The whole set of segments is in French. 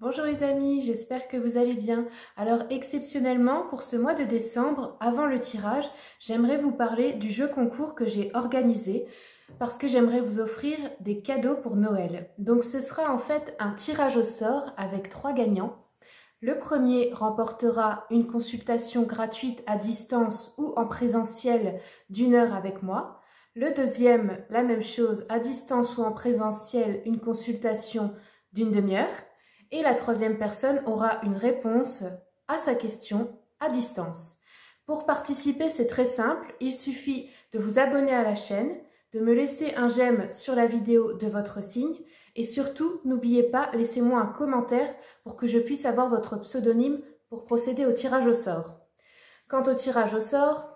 Bonjour les amis, j'espère que vous allez bien. Alors exceptionnellement, pour ce mois de décembre, avant le tirage, j'aimerais vous parler du jeu concours que j'ai organisé parce que j'aimerais vous offrir des cadeaux pour Noël. Donc ce sera en fait un tirage au sort avec 3 gagnants. Le premier remportera une consultation gratuite à distance ou en présentiel d'1 heure avec moi. Le deuxième, la même chose, à distance ou en présentiel, une consultation d'une demi-heure. Et la troisième personne aura une réponse à sa question à distance. Pour participer, c'est très simple. Il suffit de vous abonner à la chaîne, de me laisser un j'aime sur la vidéo de votre signe et surtout, n'oubliez pas, laissez-moi un commentaire pour que je puisse avoir votre pseudonyme pour procéder au tirage au sort. Quant au tirage au sort,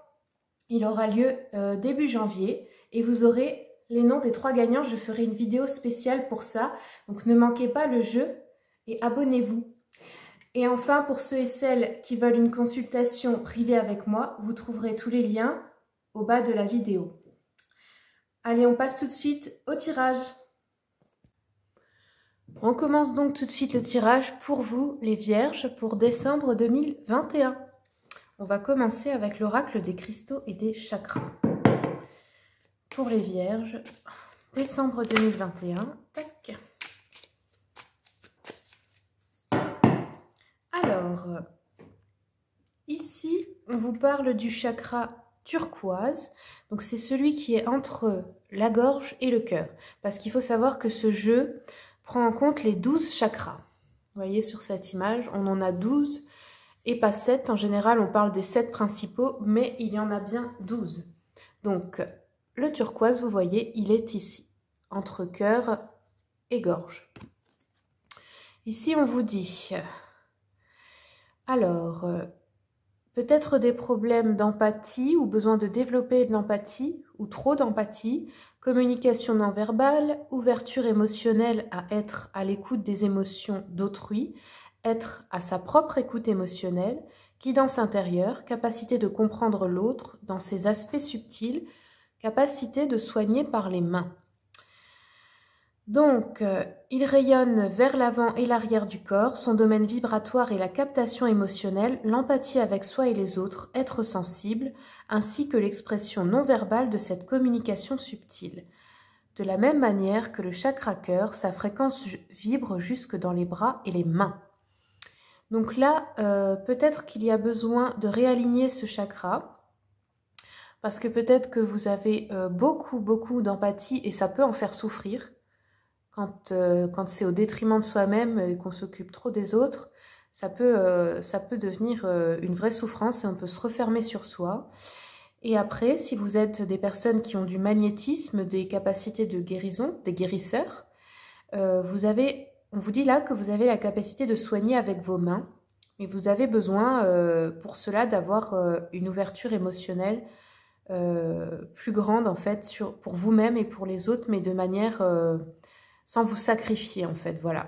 il aura lieu début janvier et vous aurez les noms des 3 gagnants. Je ferai une vidéo spéciale pour ça, donc ne manquez pas le jeu et abonnez-vous. Et enfin, pour ceux et celles qui veulent une consultation privée avec moi, vous trouverez tous les liens au bas de la vidéo. Allez, on passe tout de suite au tirage. On commence donc tout de suite le tirage pour vous, les Vierges, pour décembre 2021. On va commencer avec l'oracle des cristaux et des chakras. Pour les Vierges, décembre 2021. Tac. Alors, ici, on vous parle du chakra turquoise. Donc, c'est celui qui est entre la gorge et le cœur. Parce qu'il faut savoir que ce jeu prend en compte les 12 chakras. Vous voyez sur cette image, on en a 12 et pas 7. En général, on parle des 7 principaux, mais il y en a bien 12. Donc, le turquoise, vous voyez, il est ici, entre cœur et gorge. Ici, on vous dit... Alors, peut-être des problèmes d'empathie ou besoin de développer de l'empathie ou trop d'empathie, communication non verbale, ouverture émotionnelle à être à l'écoute des émotions d'autrui, être à sa propre écoute émotionnelle, guidance intérieure, capacité de comprendre l'autre dans ses aspects subtils, capacité de soigner par les mains. Donc, il rayonne vers l'avant et l'arrière du corps, son domaine vibratoire est la captation émotionnelle, l'empathie avec soi et les autres, être sensible, ainsi que l'expression non verbale de cette communication subtile. De la même manière que le chakra cœur, sa fréquence vibre jusque dans les bras et les mains. Donc là, peut-être qu'il y a besoin de réaligner ce chakra, parce que peut-être que vous avez beaucoup d'empathie et ça peut en faire souffrir. Quand c'est au détriment de soi-même et qu'on s'occupe trop des autres, ça peut devenir une vraie souffrance et on peut se refermer sur soi. Et après, si vous êtes des personnes qui ont du magnétisme, des capacités de guérison, des guérisseurs, on vous dit là que vous avez la capacité de soigner avec vos mains. Et vous avez besoin pour cela d'avoir une ouverture émotionnelle plus grande en fait pour vous-même et pour les autres, mais de manière... sans vous sacrifier en fait, voilà.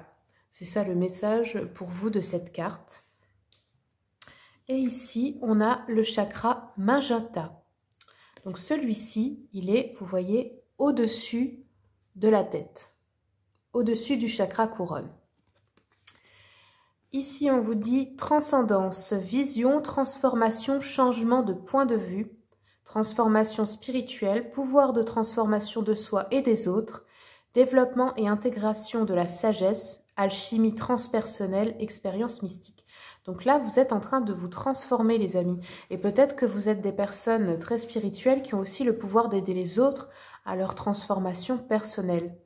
C'est ça le message pour vous de cette carte. Et ici, on a le chakra Magenta. Donc celui-ci, il est, vous voyez, au-dessus de la tête, au-dessus du chakra couronne. Ici, on vous dit transcendance, vision, transformation, changement de point de vue, transformation spirituelle, pouvoir de transformation de soi et des autres, développement et intégration de la sagesse, alchimie transpersonnelle, expérience mystique. Donc là, vous êtes en train de vous transformer, les amis. Et peut-être que vous êtes des personnes très spirituelles qui ont aussi le pouvoir d'aider les autres à leur transformation personnelle.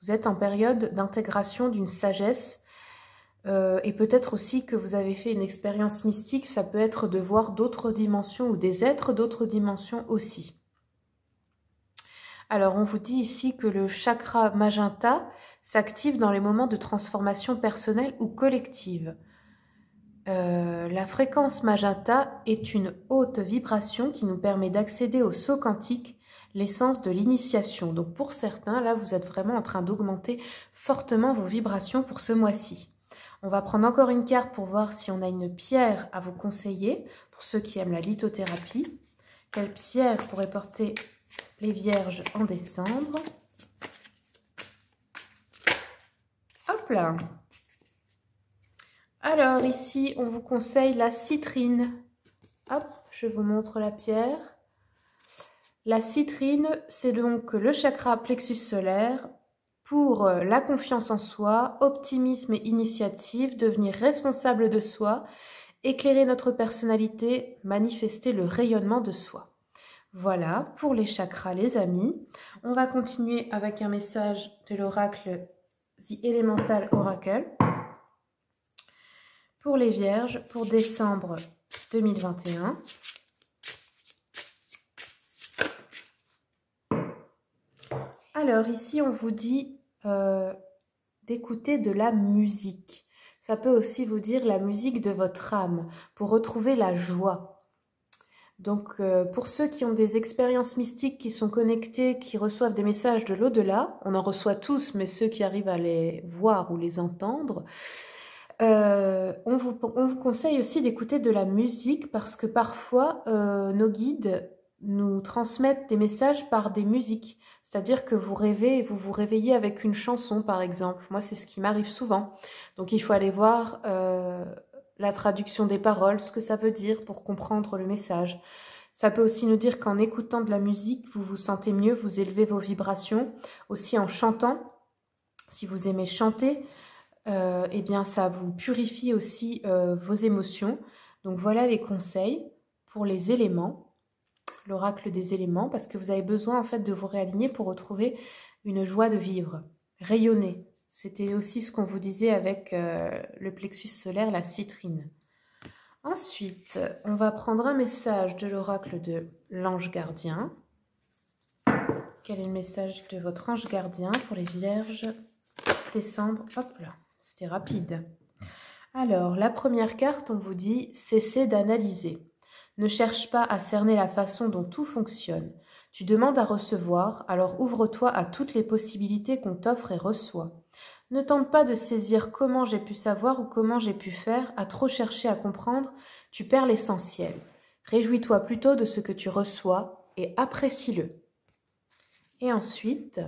Vous êtes en période d'intégration d'une sagesse et peut-être aussi que vous avez fait une expérience mystique. Ça peut être de voir d'autres dimensions ou des êtres d'autres dimensions aussi. Alors, on vous dit ici que le chakra magenta s'active dans les moments de transformation personnelle ou collective. La fréquence magenta est une haute vibration qui nous permet d'accéder au saut quantique, l'essence de l'initiation. Donc, pour certains, là, vous êtes vraiment en train d'augmenter fortement vos vibrations pour ce mois-ci. On va prendre encore une carte pour voir si on a une pierre à vous conseiller, pour ceux qui aiment la lithothérapie. Quelle pierre pourrait porter les Vierges en décembre? Hop là! Alors ici, on vous conseille la citrine. Hop, je vous montre la pierre. La citrine, c'est donc le chakra plexus solaire pour la confiance en soi, optimisme et initiative, devenir responsable de soi, éclairer notre personnalité, manifester le rayonnement de soi. Voilà pour les chakras, les amis. On va continuer avec un message de l'oracle The Elemental Oracle pour les Vierges pour décembre 2021. Alors ici, on vous dit d'écouter de la musique. Ça peut aussi vous dire la musique de votre âme pour retrouver la joie. Donc pour ceux qui ont des expériences mystiques, qui sont connectés, qui reçoivent des messages de l'au-delà, on en reçoit tous, mais ceux qui arrivent à les voir ou les entendre, on vous conseille aussi d'écouter de la musique parce que parfois nos guides nous transmettent des messages par des musiques. C'est-à-dire que vous rêvez et vous vous réveillez avec une chanson, par exemple. Moi, c'est ce qui m'arrive souvent. Donc, il faut aller voir la traduction des paroles, ce que ça veut dire pour comprendre le message. Ça peut aussi nous dire qu'en écoutant de la musique, vous vous sentez mieux, vous élevez vos vibrations. Aussi en chantant, si vous aimez chanter, eh bien, ça vous purifie aussi vos émotions. Donc, voilà les conseils pour les éléments. L'oracle des éléments, parce que vous avez besoin en fait de vous réaligner pour retrouver une joie de vivre, rayonner. C'était aussi ce qu'on vous disait avec le plexus solaire, la citrine. Ensuite, on va prendre un message de l'oracle de l'ange gardien. Quel est le message de votre ange gardien pour les Vierges décembre? Hop là, c'était rapide. Alors, la première carte, on vous dit « Cessez d'analyser ». Ne cherche pas à cerner la façon dont tout fonctionne. Tu demandes à recevoir, alors ouvre-toi à toutes les possibilités qu'on t'offre et reçoit. Ne tente pas de saisir comment j'ai pu savoir ou comment j'ai pu faire, à trop chercher à comprendre, tu perds l'essentiel. Réjouis-toi plutôt de ce que tu reçois et apprécie-le. Et ensuite,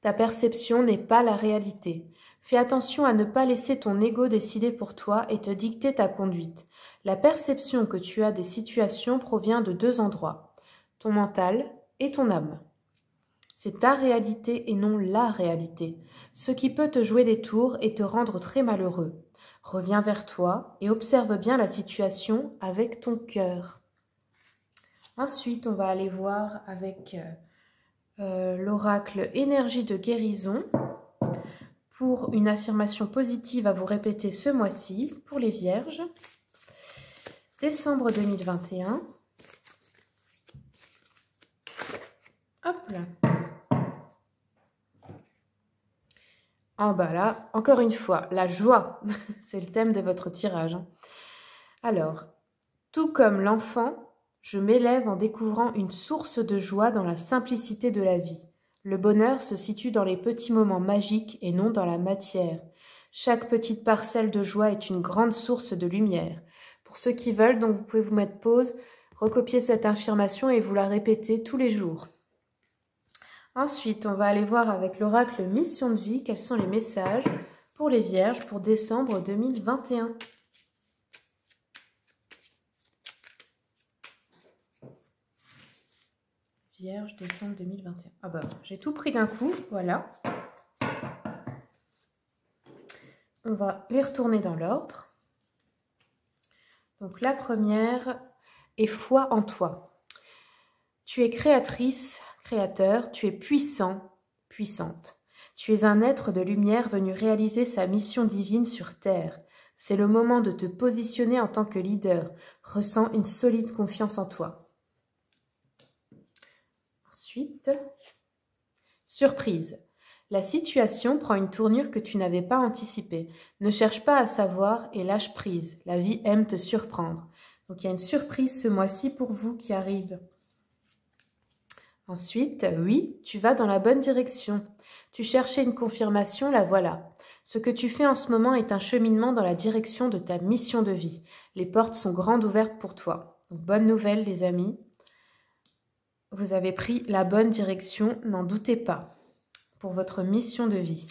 ta perception n'est pas la réalité. Fais attention à ne pas laisser ton ego décider pour toi et te dicter ta conduite. La perception que tu as des situations provient de deux endroits, ton mental et ton âme. C'est ta réalité et non la réalité, ce qui peut te jouer des tours et te rendre très malheureux. Reviens vers toi et observe bien la situation avec ton cœur. Ensuite, on va aller voir avec l'oracle énergie de guérison pour une affirmation positive à vous répéter ce mois-ci pour les Vierges. Décembre 2021. Hop là. En bas là, encore une fois, la joie. C'est le thème de votre tirage. Alors, tout comme l'enfant, je m'élève en découvrant une source de joie dans la simplicité de la vie. Le bonheur se situe dans les petits moments magiques et non dans la matière. Chaque petite parcelle de joie est une grande source de lumière. Pour ceux qui veulent, donc vous pouvez vous mettre pause, recopier cette affirmation et vous la répéter tous les jours. Ensuite, on va aller voir avec l'oracle mission de vie quels sont les messages pour les Vierges pour décembre 2021. Vierge, décembre 2021. Ah bah, j'ai tout pris d'un coup, voilà. On va les retourner dans l'ordre. Donc la première est foi en toi. Tu es créatrice, créateur, tu es puissant, puissante. Tu es un être de lumière venu réaliser sa mission divine sur Terre. C'est le moment de te positionner en tant que leader. Ressens une solide confiance en toi. Ensuite, surprise. La situation prend une tournure que tu n'avais pas anticipée. Ne cherche pas à savoir et lâche prise. La vie aime te surprendre. Donc il y a une surprise ce mois-ci pour vous qui arrive. Ensuite, oui, tu vas dans la bonne direction. Tu cherchais une confirmation, la voilà. Ce que tu fais en ce moment est un cheminement dans la direction de ta mission de vie. Les portes sont grandes ouvertes pour toi. Donc, bonne nouvelle les amis. Vous avez pris la bonne direction, n'en doutez pas, pour votre mission de vie.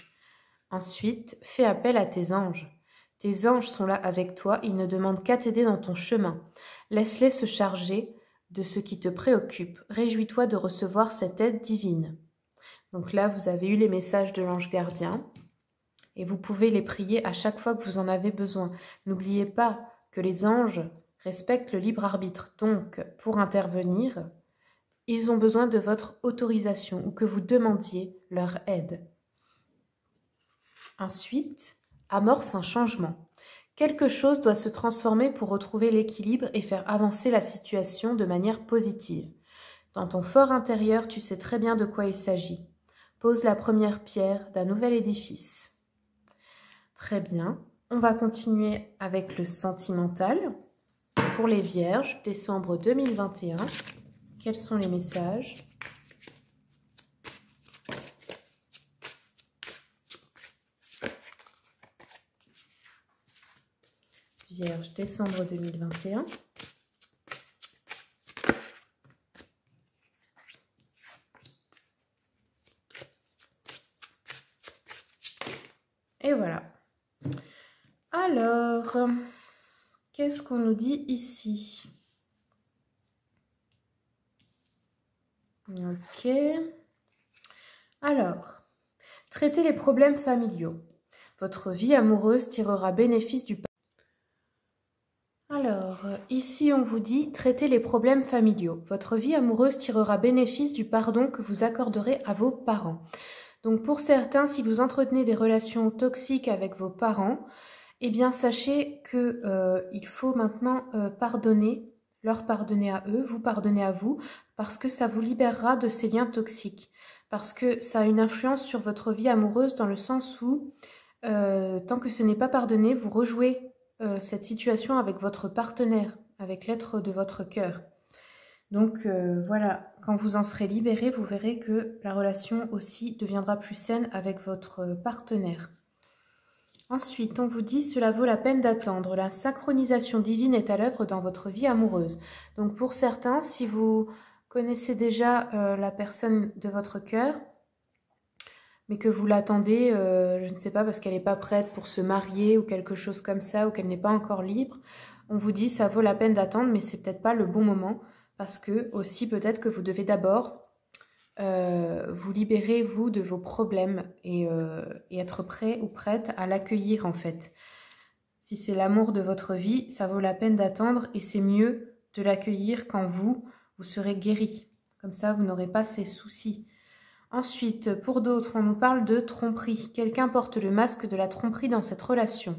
Ensuite, fais appel à tes anges. Tes anges sont là avec toi, ils ne demandent qu'à t'aider dans ton chemin. Laisse-les se charger de ce qui te préoccupe. Réjouis-toi de recevoir cette aide divine. Donc là, vous avez eu les messages de l'ange gardien et vous pouvez les prier à chaque fois que vous en avez besoin. N'oubliez pas que les anges respectent le libre arbitre. Donc, pour intervenir, ils ont besoin de votre autorisation ou que vous demandiez leur aide. Ensuite, amorce un changement. Quelque chose doit se transformer pour retrouver l'équilibre et faire avancer la situation de manière positive. Dans ton fort intérieur, tu sais très bien de quoi il s'agit. Pose la première pierre d'un nouvel édifice. Très bien. On va continuer avec le sentimental. Pour les Vierges, décembre 2021. Quels sont les messages ? Vierge, décembre 2021. Et voilà. Alors, qu'est-ce qu'on nous dit ici? Ok. Alors, traitez les problèmes familiaux. Votre vie amoureuse tirera bénéfice du... Alors, ici on vous dit, traitez les problèmes familiaux. Votre vie amoureuse tirera bénéfice du pardon que vous accorderez à vos parents. Donc pour certains, si vous entretenez des relations toxiques avec vos parents, eh bien sachez qu'il faut maintenant pardonner, leur pardonner à eux, vous pardonner à vous, parce que ça vous libérera de ces liens toxiques. Parce que ça a une influence sur votre vie amoureuse dans le sens où, tant que ce n'est pas pardonné, vous rejouez cette situation avec votre partenaire, avec l'être de votre cœur. Donc voilà, quand vous en serez libéré, vous verrez que la relation aussi deviendra plus saine avec votre partenaire. Ensuite, on vous dit, cela vaut la peine d'attendre. La synchronisation divine est à l'œuvre dans votre vie amoureuse. Donc pour certains, si vous connaissez déjà la personne de votre cœur, mais que vous l'attendez, je ne sais pas, parce qu'elle n'est pas prête pour se marier ou quelque chose comme ça, ou qu'elle n'est pas encore libre, on vous dit, ça vaut la peine d'attendre, mais c'est peut-être pas le bon moment. Parce que aussi peut-être que vous devez d'abord vous libérer vous de vos problèmes et être prêt ou prête à l'accueillir en fait. Si c'est l'amour de votre vie, ça vaut la peine d'attendre et c'est mieux de l'accueillir quand vous serez guéri. Comme ça, vous n'aurez pas ces soucis. Ensuite, pour d'autres, on nous parle de tromperie. Quelqu'un porte le masque de la tromperie dans cette relation.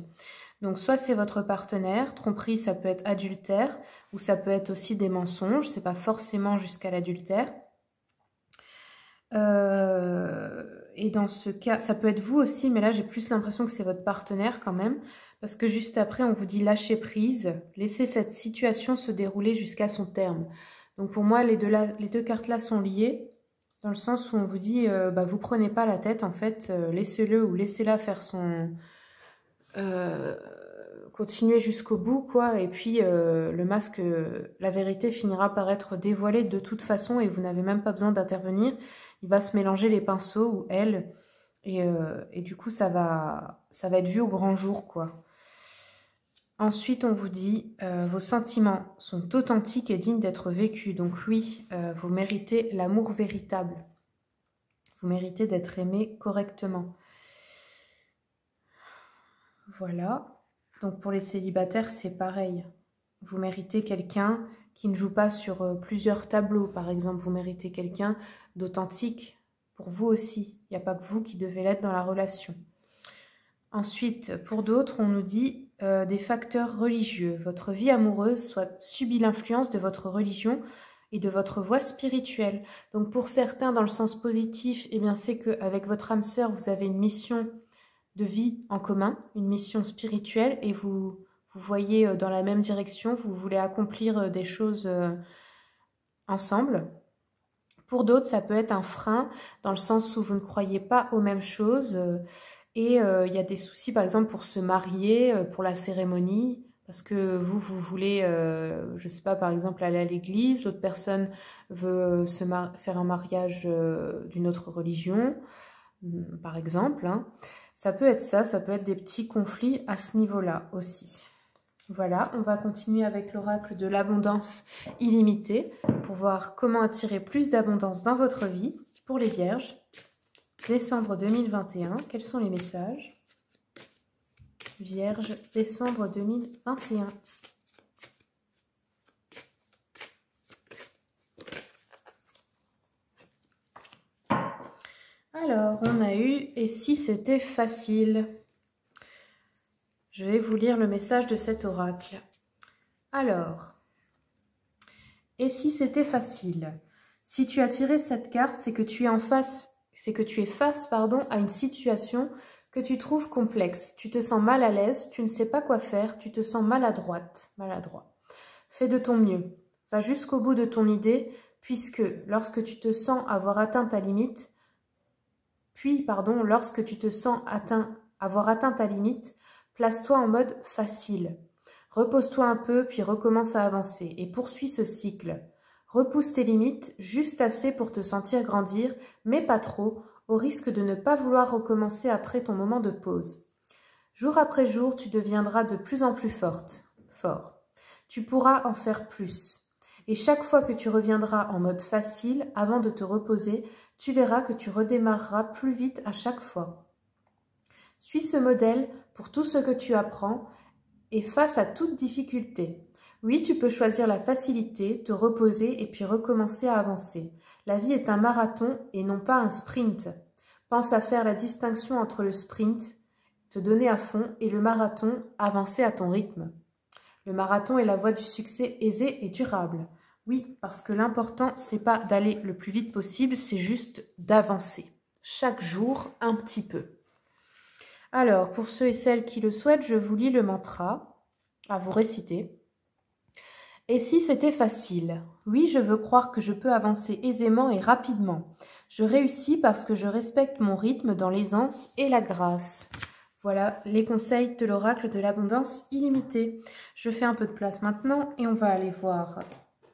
Donc soit c'est votre partenaire, tromperie ça peut être adultère ou ça peut être aussi des mensonges, c'est pas forcément jusqu'à l'adultère. Et dans ce cas, ça peut être vous aussi, mais là j'ai plus l'impression que c'est votre partenaire quand même, parce que juste après on vous dit lâcher prise, laissez cette situation se dérouler jusqu'à son terme. Donc pour moi les deux cartes là sont liées, dans le sens où on vous dit vous prenez pas la tête en fait, laissez-le ou laissez-la faire son... continuer jusqu'au bout quoi, et puis le masque, la vérité finira par être dévoilée de toute façon et vous n'avez même pas besoin d'intervenir, il va se mélanger les pinceaux ou elle et du coup ça va être vu au grand jour quoi. Ensuite on vous dit vos sentiments sont authentiques et dignes d'être vécus, donc oui, vous méritez l'amour véritable, vous méritez d'être aimé correctement. Voilà. Donc pour les célibataires, c'est pareil. Vous méritez quelqu'un qui ne joue pas sur plusieurs tableaux. Par exemple, vous méritez quelqu'un d'authentique pour vous aussi. Il n'y a pas que vous qui devez l'être dans la relation. Ensuite, pour d'autres, on nous dit des facteurs religieux. Votre vie amoureuse soit subit l'influence de votre religion et de votre voie spirituelle. Donc pour certains, dans le sens positif, eh bien c'est qu'avec votre âme sœur, vous avez une mission de vie en commun, une mission spirituelle, et vous voyez dans la même direction, vous voulez accomplir des choses ensemble. Pour d'autres, ça peut être un frein, dans le sens où vous ne croyez pas aux mêmes choses, et il y a des soucis, par exemple, pour se marier, pour la cérémonie, parce que vous voulez, je ne sais pas, par exemple, aller à l'église, l'autre personne veut faire un mariage d'une autre religion, par exemple, hein. Ça peut être ça peut être des petits conflits à ce niveau-là aussi. Voilà, on va continuer avec l'oracle de l'abondance illimitée pour voir comment attirer plus d'abondance dans votre vie. Pour les vierges, décembre 2021, quels sont les messages? Vierge, décembre 2021. Alors, on a eu « Et si c'était facile ?» Je vais vous lire le message de cet oracle. Alors, « Et si c'était facile ?» Si tu as tiré cette carte, c'est que tu es face à une situation que tu trouves complexe. Tu te sens mal à l'aise, tu ne sais pas quoi faire, tu te sens maladroit. Fais de ton mieux. Va jusqu'au bout de ton idée, puisque lorsque tu te sens avoir atteint ta limite, place-toi en mode facile. Repose-toi un peu, puis recommence à avancer et poursuis ce cycle. Repousse tes limites, juste assez pour te sentir grandir, mais pas trop, au risque de ne pas vouloir recommencer après ton moment de pause. Jour après jour, tu deviendras de plus en plus fort. Tu pourras en faire plus. Et chaque fois que tu reviendras en mode facile, avant de te reposer, tu verras que tu redémarreras plus vite à chaque fois. Suis ce modèle pour tout ce que tu apprends et face à toute difficulté. Oui, tu peux choisir la facilité, te reposer et puis recommencer à avancer. La vie est un marathon et non pas un sprint. Pense à faire la distinction entre le sprint, te donner à fond, et le marathon, avancer à ton rythme. Le marathon est la voie du succès aisé et durable. Oui, parce que l'important, c'est pas d'aller le plus vite possible, c'est juste d'avancer. Chaque jour, un petit peu. Alors, pour ceux et celles qui le souhaitent, je vous lis le mantra à vous réciter. Et si c'était facile? Oui, je veux croire que je peux avancer aisément et rapidement. Je réussis parce que je respecte mon rythme dans l'aisance et la grâce. Voilà les conseils de l'oracle de l'abondance illimitée. Je fais un peu de place maintenant et on va aller voir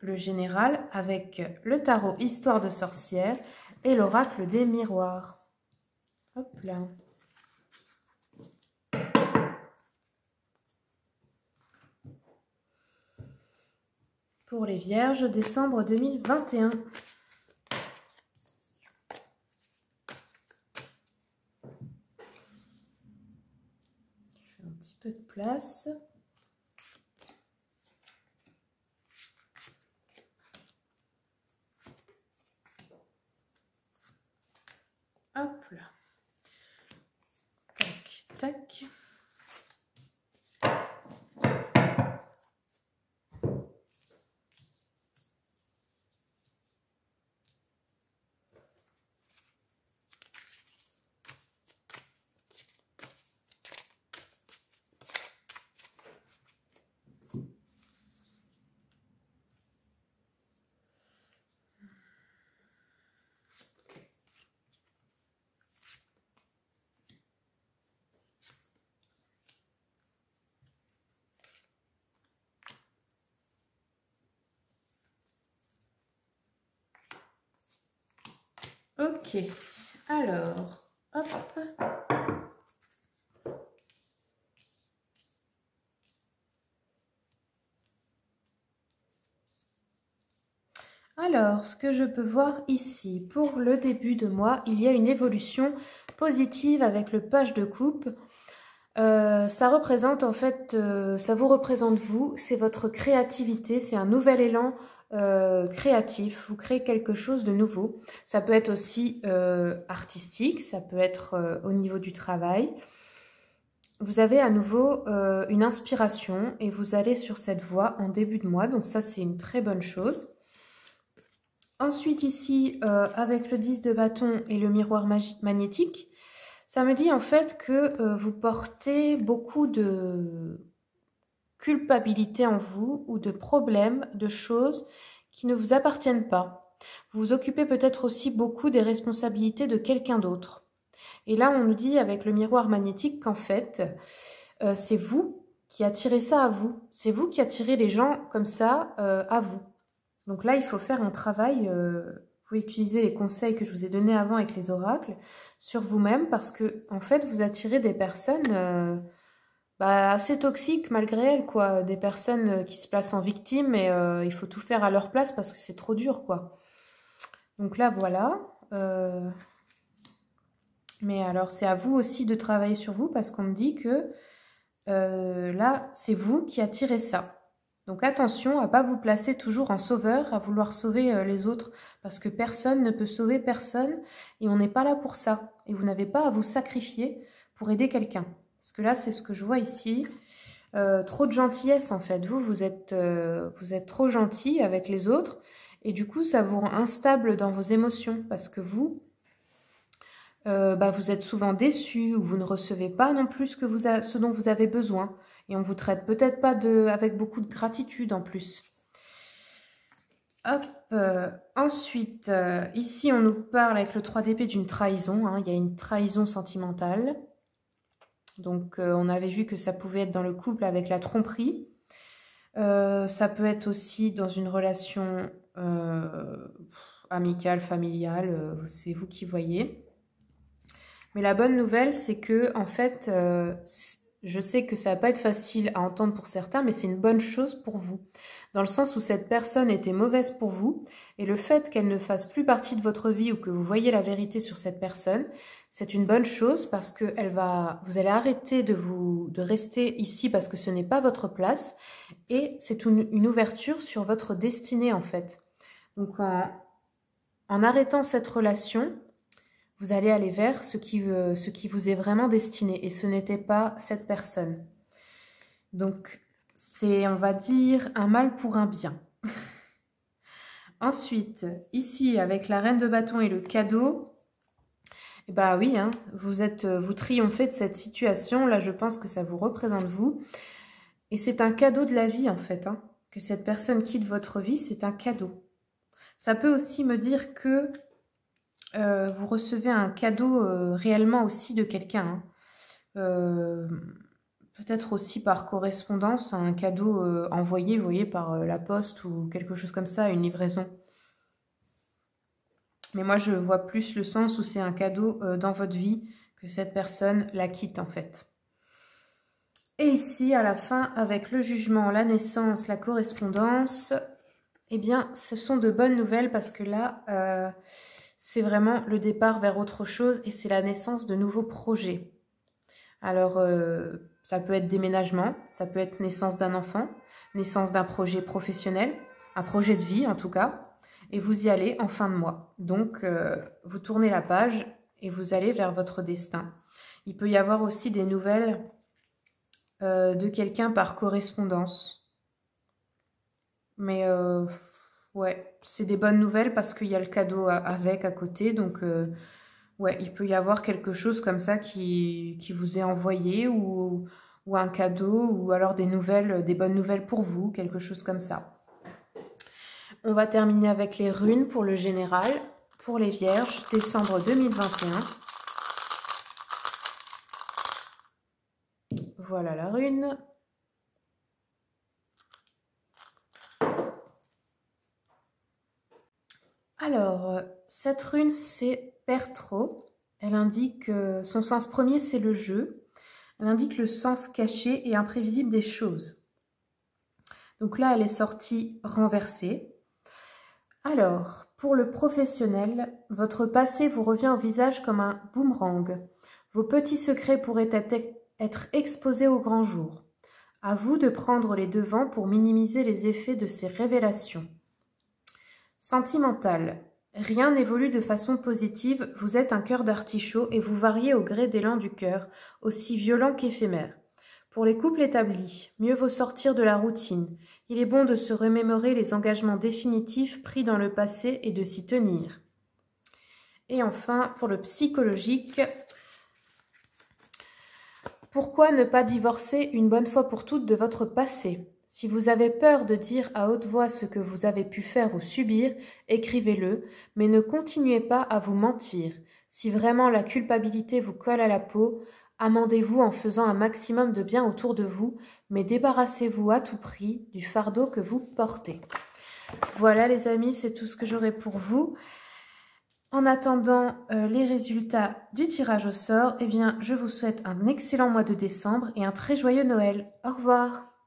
le général avec le tarot Histoire de sorcière et l'oracle des miroirs. Hop là. Pour les vierges, décembre 2021. Je fais un petit peu de place. Hop là. Tac, tac. Ok, alors, hop. Alors, ce que je peux voir ici, pour le début de mois, il y a une évolution positive avec le page de coupe. Ça représente en fait, ça vous représente vous, c'est votre créativité, c'est un nouvel élan créatif, vous créez quelque chose de nouveau. Ça peut être aussi artistique, ça peut être au niveau du travail. Vous avez à nouveau une inspiration et vous allez sur cette voie en début de mois, donc ça c'est une très bonne chose. Ensuite ici, avec le 10 de bâton et le miroir magnétique, ça me dit en fait que vous portez beaucoup de culpabilité en vous ou de problèmes, de choses qui ne vous appartiennent pas. Vous vous occupez peut-être aussi beaucoup des responsabilités de quelqu'un d'autre. Et là, on nous dit avec le miroir magnétique qu'en fait, c'est vous qui attirez ça à vous. C'est vous qui attirez les gens comme ça à vous. Donc là, il faut faire un travail, pouvez utiliser les conseils que je vous ai donnés avant avec les oracles sur vous-même parce que, en fait, vous attirez des personnes assez toxiques malgré elles, quoi. Des personnes qui se placent en victime et il faut tout faire à leur place parce que c'est trop dur, quoi. Donc là, voilà. Mais alors, c'est à vous aussi de travailler sur vous parce qu'on me dit que là, c'est vous qui attirez ça. Donc attention à ne pas vous placer toujours en sauveur, à vouloir sauver les autres, parce que personne ne peut sauver personne et on n'est pas là pour ça. Et vous n'avez pas à vous sacrifier pour aider quelqu'un. Parce que là, c'est ce que je vois ici. Trop de gentillesse en fait. Vous êtes trop gentil avec les autres et du coup, ça vous rend instable dans vos émotions parce que vous êtes souvent déçu ou vous ne recevez pas non plus ce dont vous avez besoin. Et on vous traite peut-être pas avec beaucoup de gratitude en plus. Hop, ensuite, ici on nous parle avec le 3 d'épée d'une trahison. Hein, il y a une trahison sentimentale. Donc on avait vu que ça pouvait être dans le couple avec la tromperie. Ça peut être aussi dans une relation amicale, familiale. C'est vous qui voyez. Mais la bonne nouvelle, c'est que, en fait, je sais que ça va pas être facile à entendre pour certains, mais c'est une bonne chose pour vous. Dans le sens où cette personne était mauvaise pour vous, et le fait qu'elle ne fasse plus partie de votre vie ou que vous voyez la vérité sur cette personne, c'est une bonne chose parce que vous allez arrêter de rester ici parce que ce n'est pas votre place, et c'est une ouverture sur votre destinée, en fait. Donc, en arrêtant cette relation, vous allez aller vers ce qui vous est vraiment destiné. Et ce n'était pas cette personne. Donc, c'est, on va dire, un mal pour un bien. Ensuite, ici, avec la reine de bâton et le cadeau, bah oui, hein, vous triomphez de cette situation. Là, je pense que ça vous représente vous. Et c'est un cadeau de la vie, en fait. Hein, que cette personne quitte votre vie, c'est un cadeau. Ça peut aussi me dire que vous recevez un cadeau réellement aussi de quelqu'un. Hein. Peut-être aussi par correspondance, un cadeau envoyé, vous voyez, par la poste ou quelque chose comme ça, une livraison. Mais moi, je vois plus le sens où c'est un cadeau dans votre vie que cette personne la quitte en fait. Et ici, à la fin, avec le jugement, la naissance, la correspondance, eh bien, ce sont de bonnes nouvelles parce que là... c'est vraiment le départ vers autre chose et c'est la naissance de nouveaux projets. Alors, ça peut être déménagement, ça peut être naissance d'un enfant, naissance d'un projet professionnel, un projet de vie en tout cas, et vous y allez en fin de mois. Donc, vous tournez la page et vous allez vers votre destin. Il peut y avoir aussi des nouvelles de quelqu'un par correspondance. Mais... ouais, c'est des bonnes nouvelles parce qu'il y a le cadeau avec à côté. Donc, ouais, il peut y avoir quelque chose comme ça qui vous est envoyé ou un cadeau ou alors des bonnes nouvelles pour vous, quelque chose comme ça. On va terminer avec les runes pour le général, pour les vierges, décembre 2021. Voilà la rune. Alors, cette rune, c'est Pertro. Elle indique son sens premier, c'est le jeu. Elle indique le sens caché et imprévisible des choses. Donc là, elle est sortie renversée. Alors, pour le professionnel, votre passé vous revient au visage comme un boomerang. Vos petits secrets pourraient être exposés au grand jour. À vous de prendre les devants pour minimiser les effets de ces révélations. Sentimental. Rien n'évolue de façon positive, vous êtes un cœur d'artichaut et vous variez au gré d'élan du cœur, aussi violent qu'éphémère. Pour les couples établis, mieux vaut sortir de la routine. Il est bon de se remémorer les engagements définitifs pris dans le passé et de s'y tenir. Et enfin, pour le psychologique, pourquoi ne pas divorcer une bonne fois pour toutes de votre passé ? Si vous avez peur de dire à haute voix ce que vous avez pu faire ou subir, écrivez-le, mais ne continuez pas à vous mentir. Si vraiment la culpabilité vous colle à la peau, amendez-vous en faisant un maximum de bien autour de vous, mais débarrassez-vous à tout prix du fardeau que vous portez. Voilà les amis, c'est tout ce que j'aurai pour vous. En attendant les résultats du tirage au sort, eh bien, je vous souhaite un excellent mois de décembre et un très joyeux Noël. Au revoir.